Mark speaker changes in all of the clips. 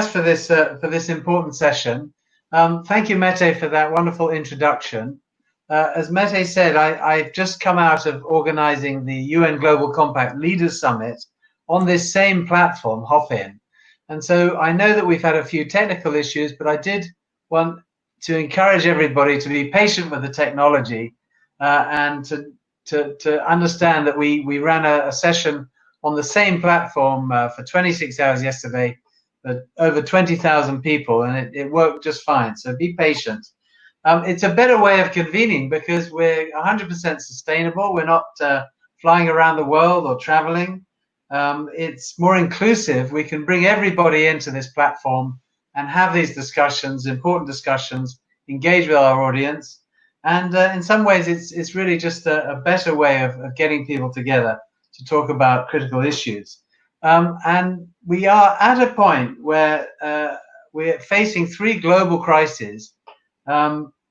Speaker 1: for this important session. Thank you, Mete, for that wonderful introduction. As Mete said, I've just come out of organizing the UN Global Compact Leaders Summit on this same platform, Hopin. And so I know that we've had a few technical issues, but I did want to encourage everybody to be patient with the technology and to understand that we ran a session on the same platform for 26 hours yesterday, but over 20,000 people, and it worked just fine. So be patient. It's a better way of convening because we're 100% sustainable. We're not flying around the world or traveling. It's more inclusive. We can bring everybody into this platform and have these discussions, important discussions, engage with our audience. And in some ways, it's really just a better way of getting people together to talk about critical issues. And we are at a point where we're facing three global crises.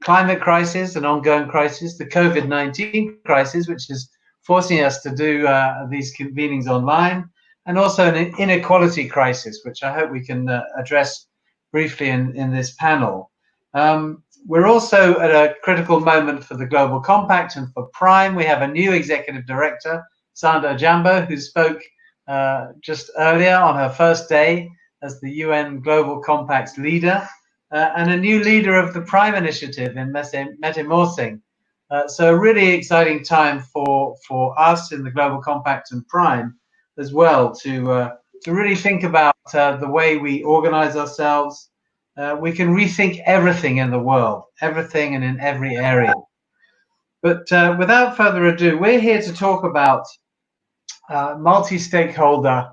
Speaker 1: Climate crisis, an ongoing crisis, the COVID-19 crisis, which is forcing us to do these convenings online, and also an inequality crisis, which I hope we can address briefly in this panel. We're also at a critical moment for the Global Compact and for Prime. We have a new executive director, Sandra Jambo, who spoke just earlier on her first day as the UN Global Compact's leader, and a new leader of the Prime Initiative in Mete Morsing. So a really exciting time for us in the Global Compact and Prime as well to really think about the way we organize ourselves. We can rethink everything in the world, everything and in every area. But without further ado, we're here to talk about multi-stakeholder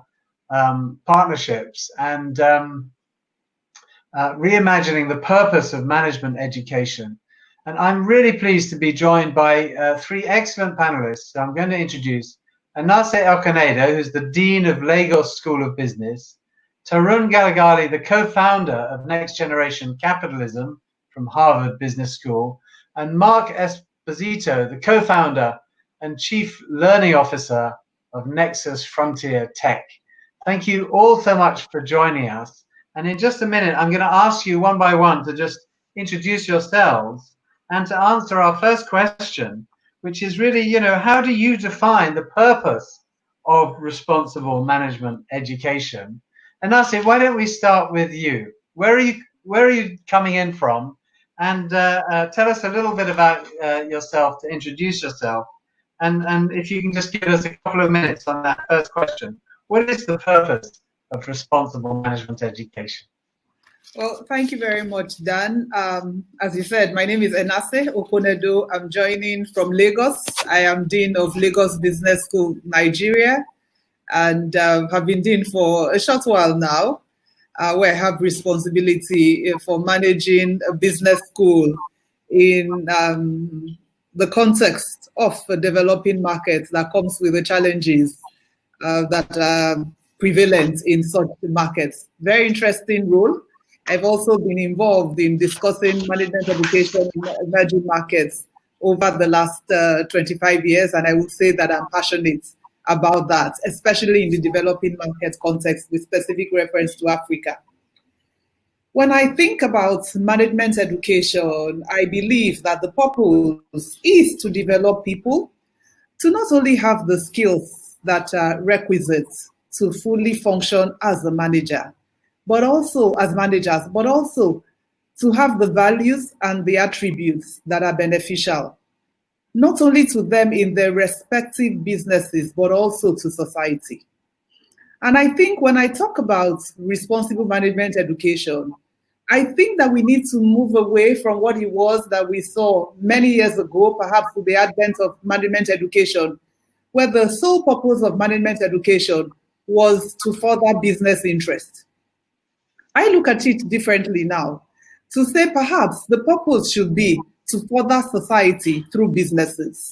Speaker 1: partnerships and reimagining the purpose of management education. And I'm really pleased to be joined by three excellent panelists. I'm going to introduce Enase Okonedo, who's the Dean of Lagos School of Business, Tarun Galagali, the co-founder of Next Generation Capitalism from Harvard Business School, and Mark Esposito, the co-founder and Chief Learning Officer of Nexus FrontierTech. Thank you all so much for joining us. And in just a minute, I'm going to ask you one by one to just introduce yourselves and to answer our first question, which is really, how do you define the purpose of responsible management education? And Nasir, why don't we start with you? Where are you coming in from? And tell us a little bit about yourself to introduce yourself. And if you can just give us a couple of minutes on that first question. What is the purpose of responsible management education?
Speaker 2: Well, thank you very much, Dan. As you said, my name is Enase Okonedo. I'm joining from Lagos. I am Dean of Lagos Business School, Nigeria, and have been Dean for a short while now, where I have responsibility for managing a business school in the context of a developing market that comes with the challenges that are prevalent in such markets. Very interesting role. I've also been involved in discussing management education in emerging markets over the last 25 years, and I would say that I'm passionate about that, especially in the developing market context with specific reference to Africa. When I think about management education, I believe that the purpose is to develop people to not only have the skills that are requisite to fully function as a manager, but also as managers, but also to have the values and the attributes that are beneficial, not only to them in their respective businesses, but also to society. And I think when I talk about responsible management education, I think that we need to move away from what it was that we saw many years ago, perhaps with the advent of management education, where the sole purpose of management education was to further business interests. I look at it differently now, to say perhaps the purpose should be to further society through businesses.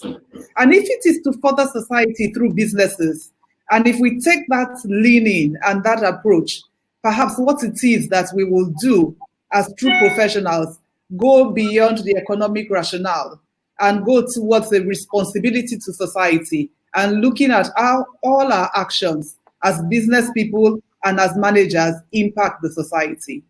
Speaker 2: And if it is to further society through businesses, and if we take that leaning and that approach, perhaps what it is that we will do as true professionals go beyond the economic rationale and go towards the responsibility to society and looking at how all our actions as business people, and as managers impact the society.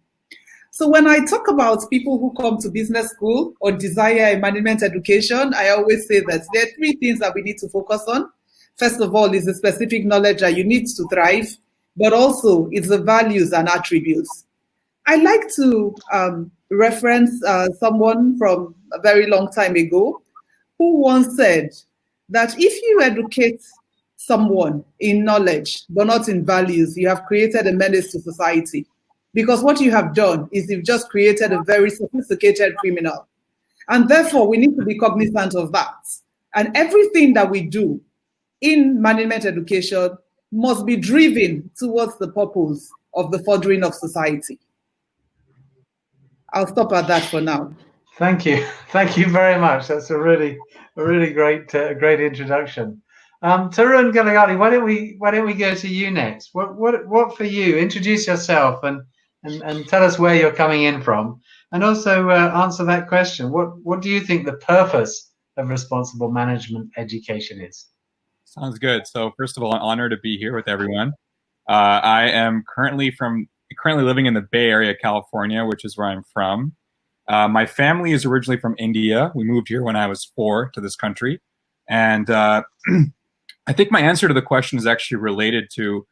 Speaker 2: So when I talk about people who come to business school or desire a management education, I always say that there are three things that we need to focus on. First of all is the specific knowledge that you need to thrive, but also it's the values and attributes. I like to reference someone from a very long time ago who once said that if you educate someone in knowledge but not in values, you have created a menace to society. Because what you have done is you've just created a very sophisticated criminal. And therefore, we need to be cognizant of that. And everything that we do in management education must be driven towards the purpose of the furthering of society. I'll stop at that for now.
Speaker 1: Thank you. Thank you very much. That's a really great introduction. Tarun Galagali, why don't we go to you next? What for you? Introduce yourself and tell us where you're coming in from, and also answer that question. What do you think the purpose of responsible management education is?
Speaker 3: Sounds good. So first of all, an honor to be here with everyone. I am currently living in the Bay Area, California, which is where I'm from. My family is originally from India. We moved here when I was 4 to this country. And I think my answer to the question is actually related to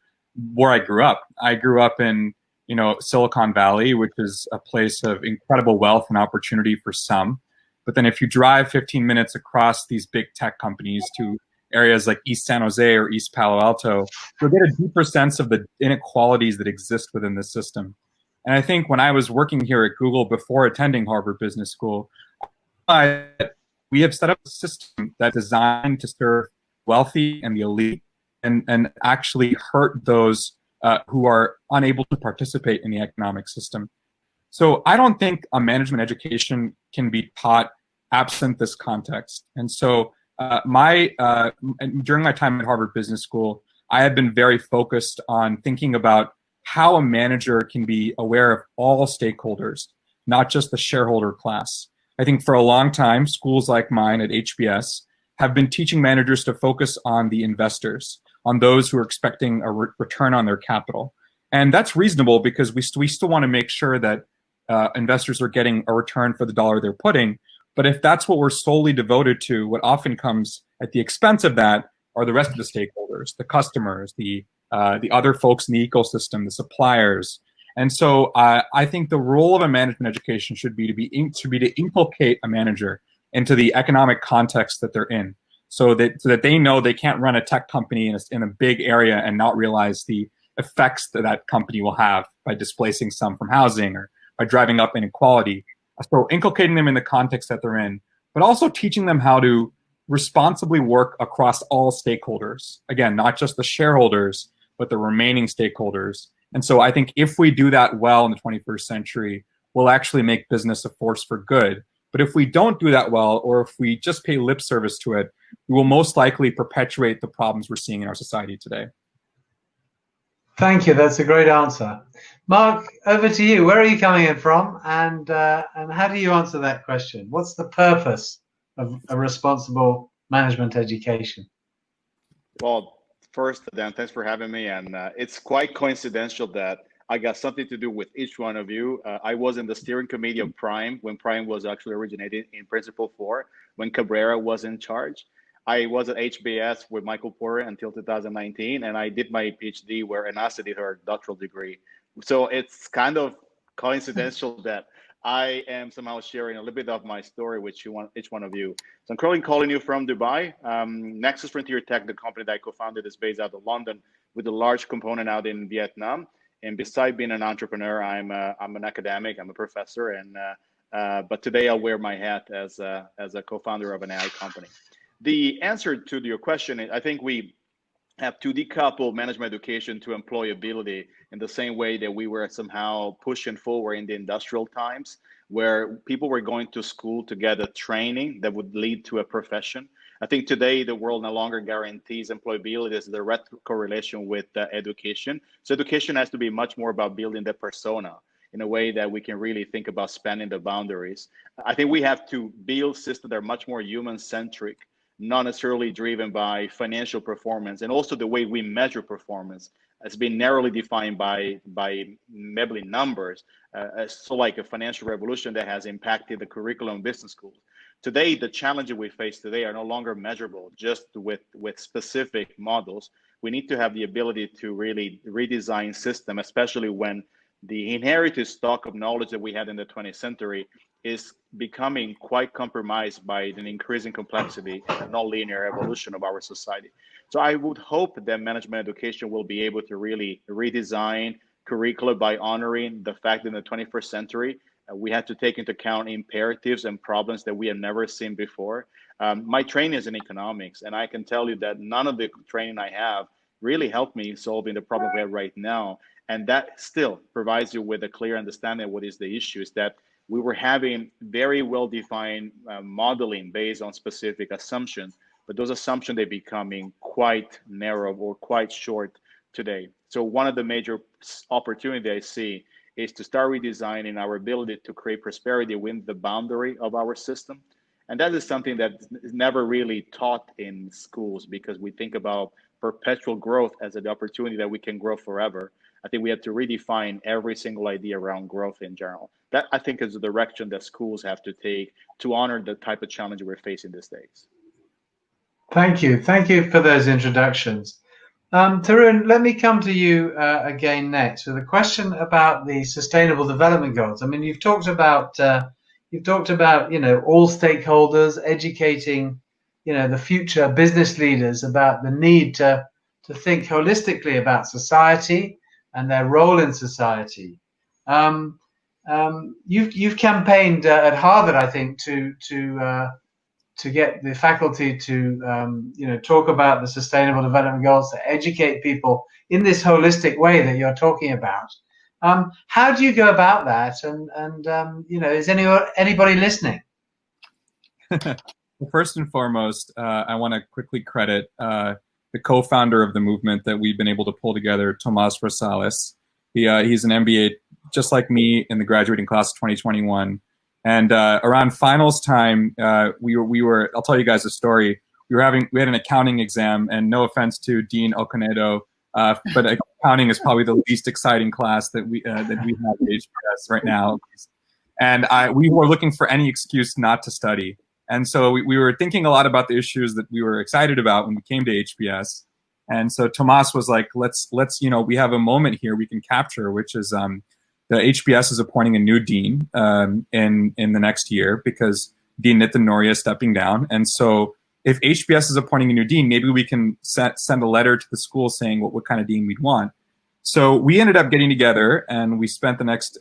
Speaker 3: where I grew up. I grew up in Silicon Valley, which is a place of incredible wealth and opportunity for some. But then if you drive 15 minutes across these big tech companies to areas like East San Jose or East Palo Alto, you'll get a deeper sense of the inequalities that exist within the system. And I think when I was working here at Google before attending Harvard Business School, we have set up a system that's designed to serve wealthy and the elite and actually hurt those who are unable to participate in the economic system. So I don't think a management education can be taught absent this context. And so during my time at Harvard Business School, I have been very focused on thinking about how a manager can be aware of all stakeholders, not just the shareholder class. I think for a long time, schools like mine at HBS have been teaching managers to focus on the investors, on those who are expecting a return on their capital. And that's reasonable because we still want to make sure that investors are getting a return for the dollar they're putting. But if that's what we're solely devoted to, what often comes at the expense of that are the rest of the stakeholders, the customers, the other folks in the ecosystem, the suppliers. And so I think the role of a management education should be to inculcate a manager into the economic context that they're in, so that they know they can't run a tech company in a big area and not realize the effects that company will have by displacing some from housing or by driving up inequality. So inculcating them in the context that they're in, but also teaching them how to responsibly work across all stakeholders. Again, not just the shareholders, but the remaining stakeholders. And so I think if we do that well in the 21st century, we'll actually make business a force for good. But if we don't do that well, or if we just pay lip service to it, we will most likely perpetuate the problems we're seeing in our society today.
Speaker 1: Thank you. That's a great answer. Mark, over to you. Where are you coming in from, and how do you answer that question? What's the purpose of a responsible management education?
Speaker 4: Well, first, Dan, thanks for having me. And it's quite coincidental that I got something to do with each one of you. I was in the steering committee of Prime when Prime was actually originated in Principle 4, when Cabrera was in charge. I was at HBS with Michael Porter until 2019, and I did my PhD where Enase did her doctoral degree. So it's kind of coincidental that I am somehow sharing a little bit of my story with each one of you. So I'm currently calling you from Dubai. Nexus FrontierTech, the company that I co-founded, is based out of London with a large component out in Vietnam. And besides being an entrepreneur, I'm an academic, I'm a professor, and but today I'll wear my hat as a co-founder of an AI company. The answer to your question is, I think we have to decouple management education to employability in the same way that we were somehow pushing forward in the industrial times, where people were going to school to get a training that would lead to a profession. I think today the world no longer guarantees employability. There's a direct correlation with education. So education has to be much more about building the persona in a way that we can really think about spanning the boundaries. I think we have to build systems that are much more human-centric, not necessarily driven by financial performance, and also the way we measure performance. has been narrowly defined by maybe numbers, so like a financial revolution that has impacted the curriculum in business schools. Today, the challenges we face today are no longer measurable just with specific models. We need to have the ability to really redesign system, especially when the inherited stock of knowledge that we had in the 20th century is becoming quite compromised by an increasing complexity and non-linear evolution of our society. So I would hope that management education will be able to really redesign curricula by honoring the fact that in the 21st century, we had to take into account imperatives and problems that we have never seen before. My training is in economics, and I can tell you that none of the training I have really helped me solving the problem we have right now. And that still provides you with a clear understanding of what is the issue, is that we were having very well-defined modeling based on specific assumptions, but those assumptions, they're becoming quite narrow or quite short today. So one of the major opportunities I see is to start redesigning our ability to create prosperity within the boundary of our system. And that is something that is never really taught in schools, because we think about perpetual growth as an opportunity that we can grow forever. I think we have to redefine every single idea around growth in general. That, I think, is the direction that schools have to take to honor the type of challenge we're facing these days.
Speaker 1: Thank you. Thank you for those introductions. Tarun, let me come to you again next with a question about the Sustainable Development Goals. I mean, you've talked about all stakeholders, educating the future business leaders about the need to think holistically about society and their role in society. You've campaigned at Harvard, I think, to get the faculty to talk about the Sustainable Development Goals, to educate people in this holistic way that you're talking about. How do you go about that? And is anybody listening?
Speaker 3: Well, first and foremost, I want to quickly credit the co-founder of the movement that we've been able to pull together, Tomas Rosales. He's an MBA just like me in the graduating class of 2021. And around finals time, we were. I'll tell you guys a story. We had an accounting exam, and no offense to Dean Okonedo, but accounting is probably the least exciting class that we have at HBS right now. And we were looking for any excuse not to study. And so we were thinking a lot about the issues that we were excited about when we came to HBS. And so Tomas was like, let's we have a moment here we can capture, which is the HBS is appointing a new dean in the next year, because Dean Nitin Noria is stepping down. And so if HBS is appointing a new dean, maybe we can send a letter to the school saying what kind of dean we'd want. So we ended up getting together, and we spent the next,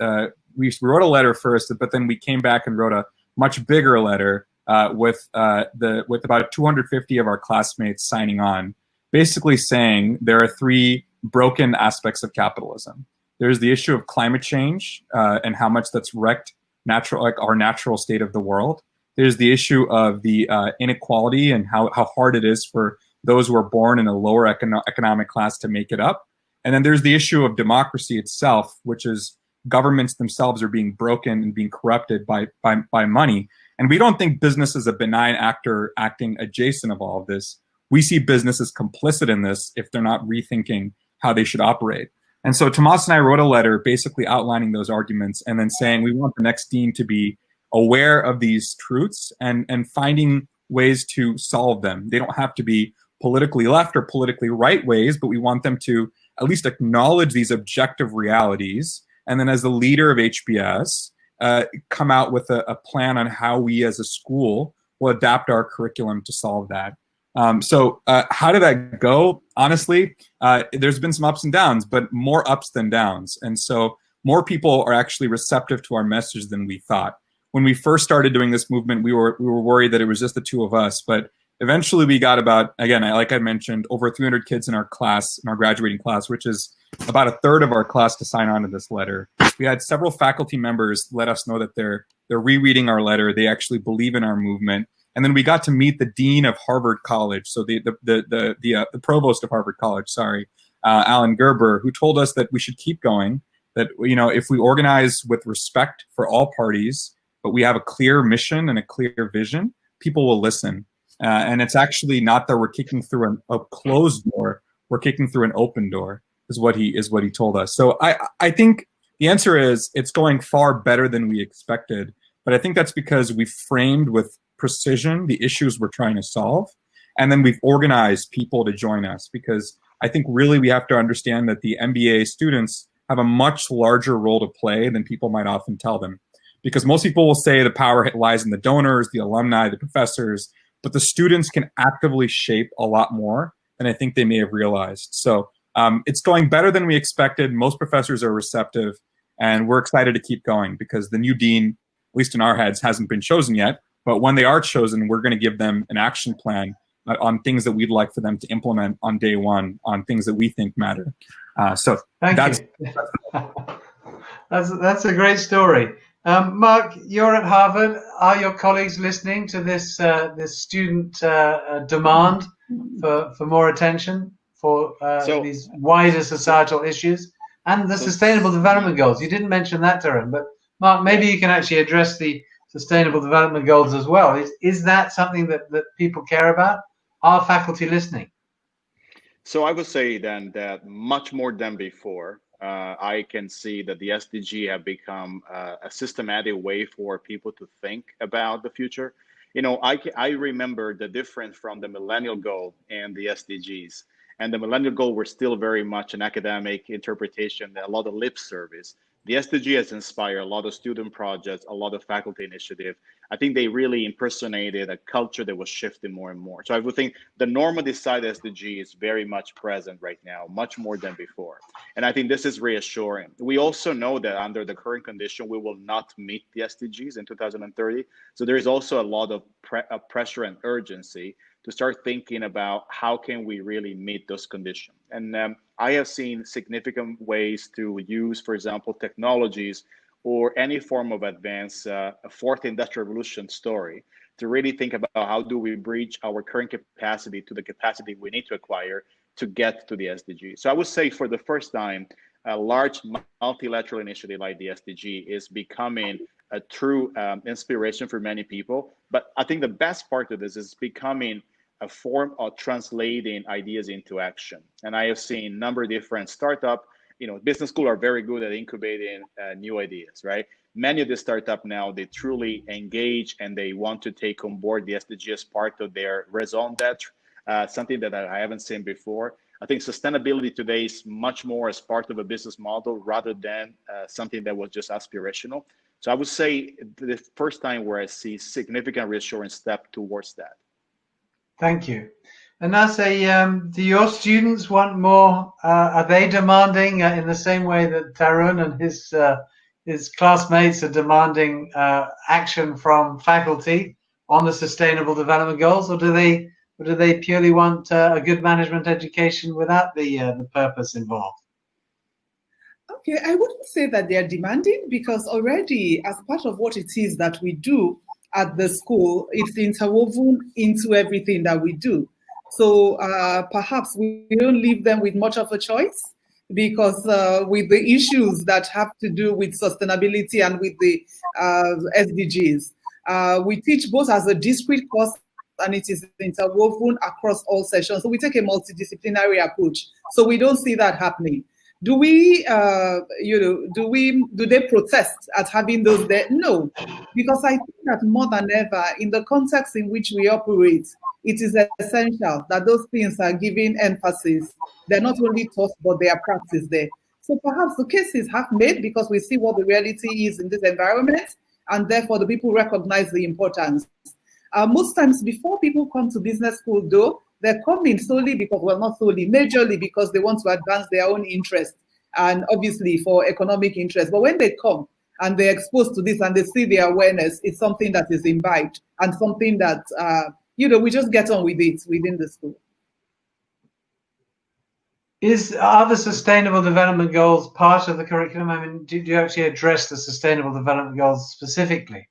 Speaker 3: we wrote a letter first, but then we came back and wrote a much bigger letter with about 250 of our classmates signing on, basically saying there are three broken aspects of capitalism. There's the issue of climate change and how much that's wrecked our natural state of the world. There's the issue of the inequality and how hard it is for those who are born in a lower economic class to make it up. And then there's the issue of democracy itself, which is governments themselves are being broken and being corrupted by money. And we don't think business is a benign actor acting adjacent of all of this. We see business as complicit in this if they're not rethinking how they should operate. And so Tomas and I wrote a letter basically outlining those arguments and then saying we want the next dean to be aware of these truths and finding ways to solve them. They don't have to be politically left or politically right ways, but we want them to at least acknowledge these objective realities. And then as the leader of HBS, come out with a plan on how we as a school will adapt our curriculum to solve that. So how did that go? Honestly, there's been some ups and downs, but more ups than downs. And so more people are actually receptive to our message than we thought. When we first started doing this movement, we were worried that it was just the two of us, but eventually we got about, again, like I mentioned, over 300 kids in our class, in our graduating class, which is about a third of our class to sign on to this letter. We had several faculty members let us know that they're rereading our letter. They actually believe in our movement. And then we got to meet the dean of Harvard College, so the provost of Harvard College, Alan Gerber, who told us that we should keep going, that if we organize with respect for all parties, but we have a clear mission and a clear vision, people will listen. And it's actually not that we're kicking through a closed door, we're kicking through an open door. is what he told us. So I think the answer is it's going far better than we expected. But I think that's because we framed with precision the issues we're trying to solve. And then we've organized people to join us, because I think really we have to understand that the MBA students have a much larger role to play than people might often tell them. Because most people will say the power lies in the donors, the alumni, the professors, but the students can actively shape a lot more than I think they may have realized. So it's going better than we expected. Most professors are receptive, and we're excited to keep going, because the new dean, at least in our heads, hasn't been chosen yet. But when they are chosen, we're going to give them an action plan on things that we'd like for them to implement on day one, on things that we think matter. So
Speaker 1: Thank you. That's a great story. Mark, you're at Harvard. Are your colleagues listening to this student demand for more attention for these wider societal issues and the Sustainable Development Goals? You didn't mention that, Tarun, but Mark, maybe you can actually address the Sustainable Development Goals as well. Is that something that people care about? Are faculty listening?
Speaker 4: So I would say then that much more than before, I can see that the SDG have become a systematic way for people to think about the future. You know, I remember the difference from the millennial goal and the SDGs. And the millennial goal were still very much an academic interpretation, a lot of lip service. The SDG has inspired a lot of student projects, a lot of faculty initiative. I think they really impersonated a culture that was shifting more and more. So I would think the normative side SDG is very much present right now, much more than before. And I think this is reassuring. We also know that under the current condition, we will not meet the SDGs in 2030. So there is also a lot of pressure and urgency to start thinking about how can we really meet those conditions. And I have seen significant ways to use, for example, technologies or any form of advance, a fourth industrial revolution story, to really think about how do we bridge our current capacity to the capacity we need to acquire to get to the SDG. So I would say for the first time, a large multilateral initiative like the SDG is becoming a true inspiration for many people. But I think the best part of this is becoming a form of translating ideas into action. And I have seen a number of different startups, business schools are very good at incubating new ideas, right? Many of the startups now, they truly engage and they want to take on board the SDG as part of their raison d'etre, something that I haven't seen before. I think sustainability today is much more as part of a business model rather than something that was just aspirational. So I would say the first time where I see significant reassuring step towards that.
Speaker 1: Thank you. Enase, do your students want more? Are they demanding in the same way that Tarun and his classmates are demanding action from faculty on the Sustainable Development Goals, or do they purely want a good management education without the purpose involved?
Speaker 2: Okay, I wouldn't say that they are demanding, because already as part of what it is that we do at the school, it's interwoven into everything that we do. So perhaps we don't leave them with much of a choice, because with the issues that have to do with sustainability and with the SDGs, we teach both as a discrete course and it is interwoven across all sessions. So we take a multidisciplinary approach. So we don't see that happening. Do we, do they protest at having those there? No, because I think that more than ever, in the context in which we operate, it is essential that those things are given emphasis. They're not only taught, but they are practiced there. So perhaps the cases have made, because we see what the reality is in this environment, and therefore the people recognize the importance. Most times before people come to business school, though, they're coming solely because, well, not solely, majorly because they want to advance their own interest and obviously for economic interest. But when they come and they're exposed to this and they see the awareness, it's something that is imbibed and something that, we just get on with it within the school.
Speaker 1: Are the Sustainable Development Goals part of the curriculum? I mean, do you actually address the Sustainable Development Goals specifically?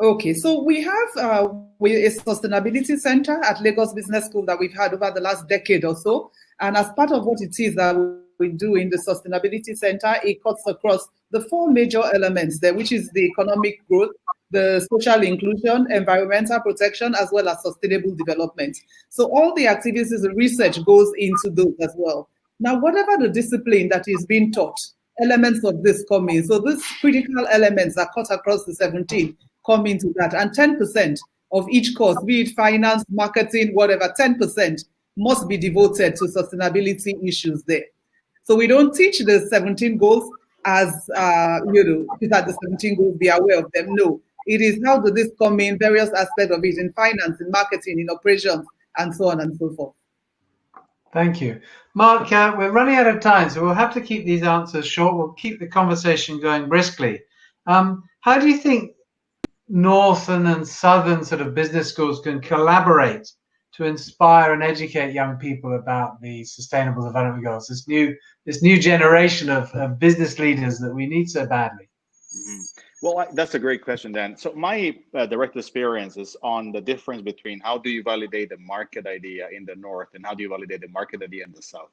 Speaker 2: Okay, so we have a sustainability center at Lagos Business School that we've had over the last decade or so. And as part of what it is that we do in the sustainability center, it cuts across the four major elements there, which is the economic growth, the social inclusion, environmental protection, as well as sustainable development. So all the activities and research goes into those as well. Now, whatever the discipline that is being taught, elements of this come in. So these critical elements are cut across the 17 come into that. And 10% of each course, be it finance, marketing, whatever, 10% must be devoted to sustainability issues there. So we don't teach the 17 goals as, these are the 17 goals, be aware of them. No, it is how do this come in, various aspects of it, in finance, in marketing, in operations, and so on and so forth.
Speaker 1: Thank you. Mark, we're running out of time, so we'll have to keep these answers short. We'll keep the conversation going briskly. How do you think northern and southern sort of business schools can collaborate to inspire and educate young people about the Sustainable Development Goals, this new generation of business leaders that we need so badly?
Speaker 4: Mm-hmm. Well, that's a great question, Dan. So my direct experience is on the difference between how do you validate the market idea in the North and how do you validate the market idea in the South.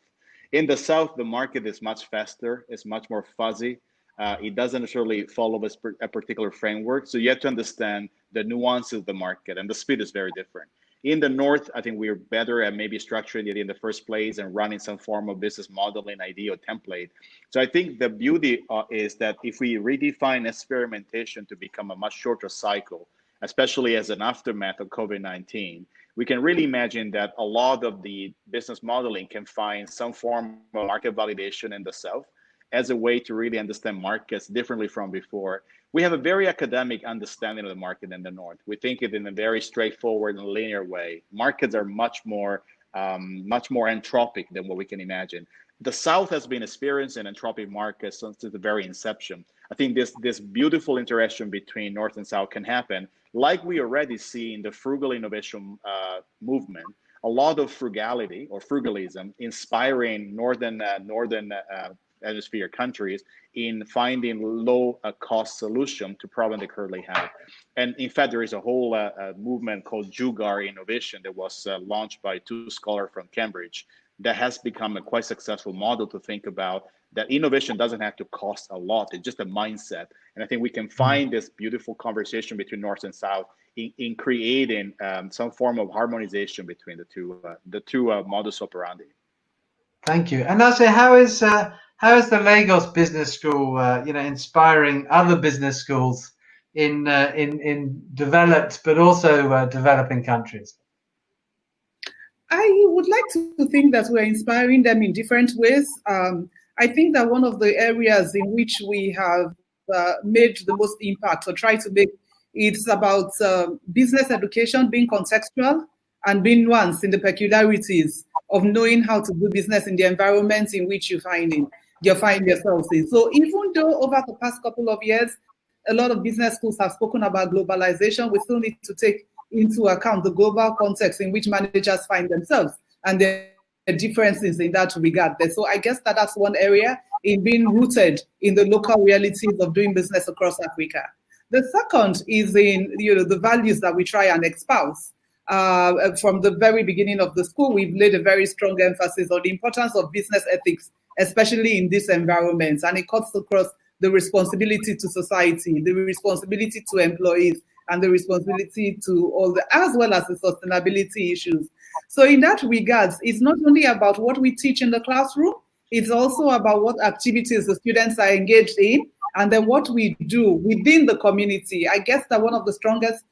Speaker 4: In the South, the market is much faster, it's much more fuzzy. It doesn't necessarily follow a particular framework. So you have to understand the nuances of the market, and the speed is very different. In the North, I think we're better at maybe structuring it in the first place and running some form of business modeling idea or template. So I think the beauty is that if we redefine experimentation to become a much shorter cycle, especially as an aftermath of COVID-19, we can really imagine that a lot of the business modeling can find some form of market validation in the South as a way to really understand markets differently from before. We have a very academic understanding of the market in the North. We think it in a very straightforward and linear way. Markets are much more entropic than what we can imagine. The South has been experiencing entropic markets since the very inception. I think this beautiful interaction between North and South can happen, like we already see in the frugal innovation movement. A lot of frugality or frugalism inspiring northern hemisphere countries in finding low cost solution to problem they currently have. And in fact, there is a whole movement called Jugaar innovation that was launched by two scholars from Cambridge that has become a quite successful model to think about that innovation doesn't have to cost a lot. It's just a mindset. And I think we can find this beautiful conversation between North and South in creating some form of harmonization between the two modus operandi.
Speaker 1: Thank you. And Enase, how is the Lagos Business School, inspiring other business schools in developed but also developing countries?
Speaker 2: I would like to think that we're inspiring them in different ways. I think that one of the areas in which we have made the most impact or try to make, it's about business education being contextual and being nuanced in the peculiarities of knowing how to do business in the environment in which you find yourselves in. So even though over the past couple of years, a lot of business schools have spoken about globalization, we still need to take into account the global context in which managers find themselves and the differences in that regard. So I guess that's one area in being rooted in the local realities of doing business across Africa. The second is in the values that we try and espouse. From the very beginning of the school, we've laid a very strong emphasis on the importance of business ethics, especially in these environments, and it cuts across the responsibility to society, the responsibility to employees, and the responsibility to all as well as the sustainability issues. So in that regards, it's not only about what we teach in the classroom, it's also about what activities the students are engaged in, and then what we do within the community. I guess that one of the strongest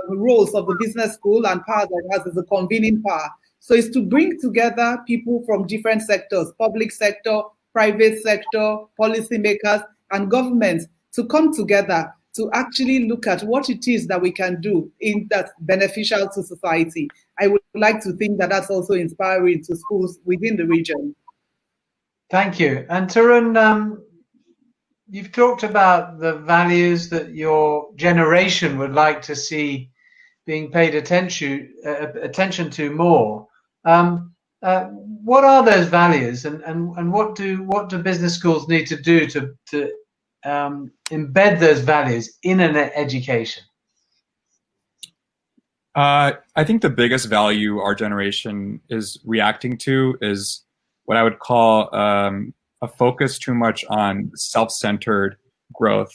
Speaker 2: roles of the business school and power that it has is the convening power. So it's to bring together people from different sectors, public sector, private sector, policymakers, and governments to come together to actually look at what it is that we can do that's beneficial to society. I would like to think that that's also inspiring to schools within the region.
Speaker 1: Thank you. And Tarun, you've talked about the values that your generation would like to see being paid attention to more. What are those values, and what do business schools need to do to embed those values in an education?
Speaker 3: I think the biggest value our generation is reacting to is what I would call a focus too much on self-centered growth.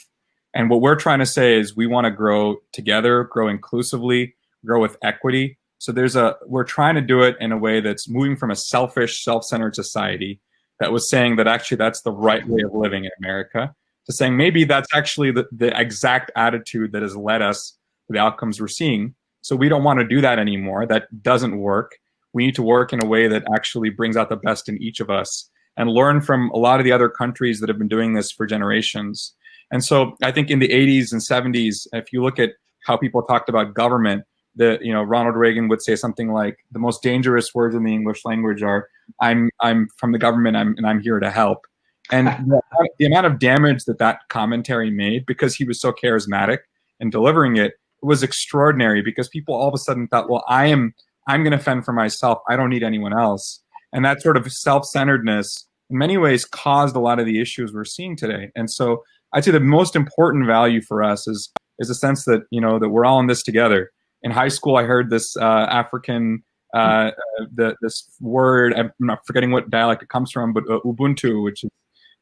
Speaker 3: And what we're trying to say is we want to grow together, grow inclusively, grow with equity. So we're trying to do it in a way that's moving from a selfish, self-centered society that was saying that actually that's the right way of living in America, to saying maybe that's actually the exact attitude that has led us to the outcomes we're seeing. So we don't want to do that anymore. That doesn't work. We need to work in a way that actually brings out the best in each of us and learn from a lot of the other countries that have been doing this for generations. And so I think in the 80s and 70s, if you look at how people talked about government, Ronald Reagan would say something like, the most dangerous words in the English language are, I'm from the government, and I'm here to help. And the amount of damage that commentary made, because he was so charismatic in delivering it, was extraordinary, because people all of a sudden thought, well, I'm going to fend for myself. I don't need anyone else. And that sort of self-centeredness in many ways caused a lot of the issues we're seeing today. And so I'd say the most important value for us is a sense that, that we're all in this together. In high school, I heard this African, this word, I'm not forgetting what dialect it comes from, but Ubuntu, which is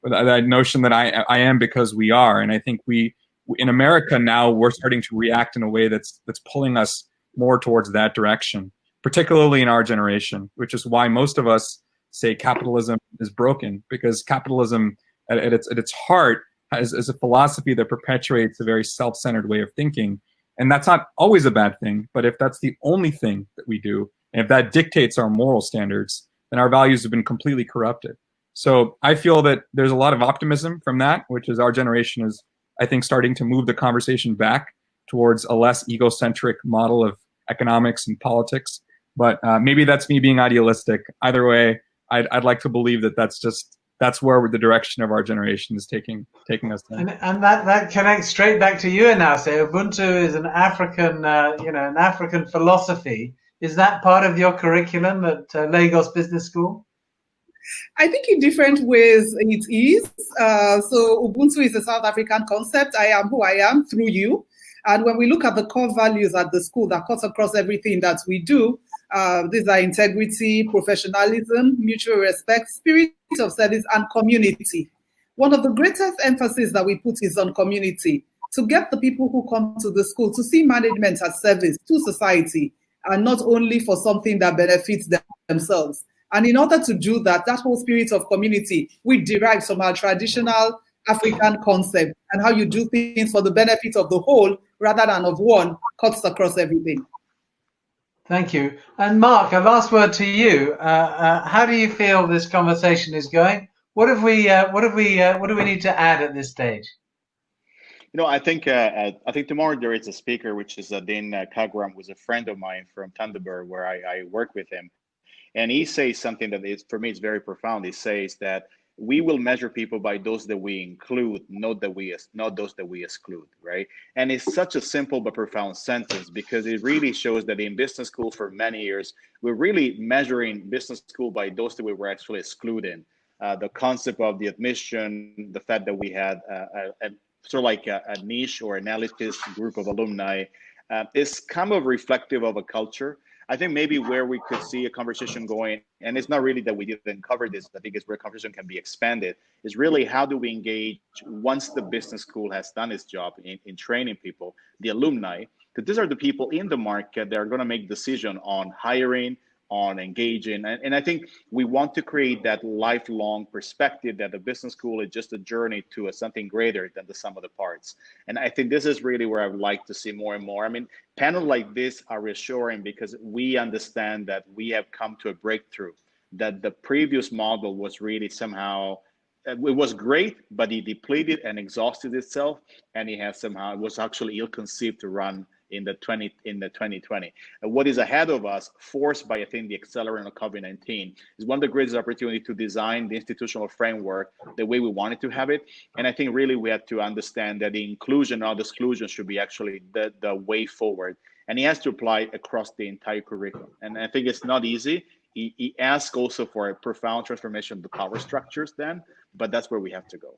Speaker 3: that notion that I am because we are. And I think in America now, we're starting to react in a way that's pulling us more towards that direction, particularly in our generation, which is why most of us say capitalism is broken, because capitalism at its heart is a philosophy that perpetuates a very self-centered way of thinking. And that's not always a bad thing, but if that's the only thing that we do, and if that dictates our moral standards, then our values have been completely corrupted. So I feel that there's a lot of optimism from that, which is our generation is, I think, starting to move the conversation back towards a less egocentric model of economics and politics. But maybe that's me being idealistic. Either way, I'd like to believe that that's where the direction of our generation is taking us.
Speaker 1: And that connects straight back to you, Enase. Ubuntu is an African, an African philosophy. Is that part of your curriculum at Lagos Business School?
Speaker 2: I think in different ways it is. So Ubuntu is a South African concept. I am who I am through you. And when we look at the core values at the school that cuts across everything that we do, these are integrity, professionalism, mutual respect, spirit of service, and community. One of the greatest emphasis that we put is on community, to get the people who come to the school to see management as service to society, and not only for something that benefits themselves. And in order to do that whole spirit of community, we derive from our traditional African concept, and how you do things for the benefit of the whole rather than of one cuts across everything.
Speaker 1: Thank you. And Mark, a last word to you. How do you feel this conversation is going? What do we need to add at this stage?
Speaker 4: I think tomorrow there is a speaker, which is Dean Kagram, who's a friend of mine from Thunderbird, where I work with him. And he says something that is, for me, it's very profound. He says that we will measure people by those that we include, not those that we exclude, right? And it's such a simple but profound sentence, because it really shows that in business school for many years, we're really measuring business school by those that we were actually excluding. The concept of the admission, the fact that we had sort of like a niche or an elitist group of alumni is kind of reflective of a culture. I think maybe where we could see a conversation going, and it's not really that we didn't cover this, I think it's where conversation can be expanded, is really how do we engage once the business school has done its job in training people, the alumni, because these are the people in the market that are going to make decision on hiring, on engaging. And I think we want to create that lifelong perspective that the business school is just a journey to something greater than the sum of the parts. And I think this is really where I would like to see more and more. I mean, panels like this are reassuring because we understand that we have come to a breakthrough, that the previous model was really somehow, it was great, but it depleted and exhausted itself. And it was actually ill-conceived to run in the 2020. And what is ahead of us, forced by, I think, the accelerant of COVID-19, is one of the greatest opportunities to design the institutional framework the way we wanted to have it. And I think really we have to understand that the inclusion, not exclusion, should be actually the way forward. And it has to apply across the entire curriculum. And I think it's not easy. He asks also for a profound transformation of the power structures then, but that's where we have to go.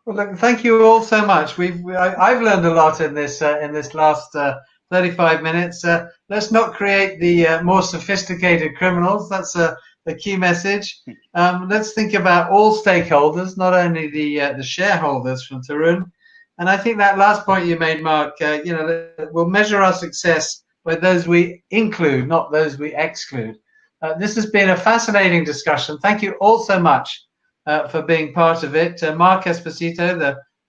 Speaker 1: Well, look, thank you all so much. I've learned a lot in this last 35 minutes. Let's not create the more sophisticated criminals. That's the key message. Let's think about all stakeholders, not only the shareholders from Tarun. And I think that last point you made, Mark, we'll measure our success by those we include, not those we exclude. This has been a fascinating discussion. Thank you all so much for being part of it. Mark Esposito,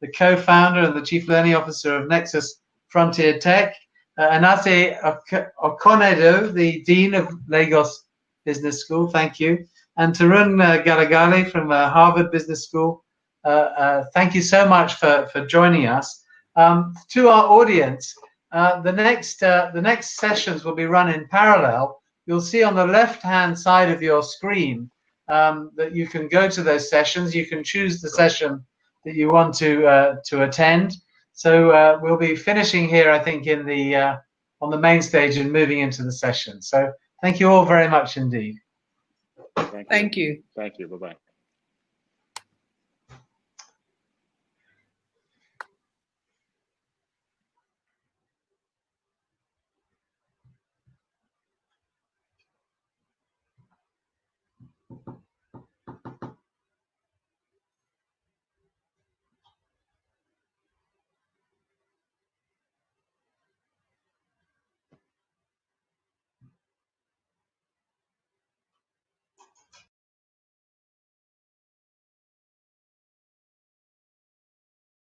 Speaker 1: the co-founder and the Chief Learning Officer of Nexus FrontierTech. Enase Okonedo, the Dean of Lagos Business School, thank you. And Tarun Galagali from Harvard Business School, thank you so much for joining us. To our audience, the next sessions will be run in parallel. You'll see on the left-hand side of your screen that you can go to those sessions. You can choose the session that you want to attend. So we'll be finishing here, I think, in the on the main stage and moving into the session. So thank you all very much indeed.
Speaker 4: Thank you.
Speaker 2: Thank you.
Speaker 4: Thank you. Bye-bye.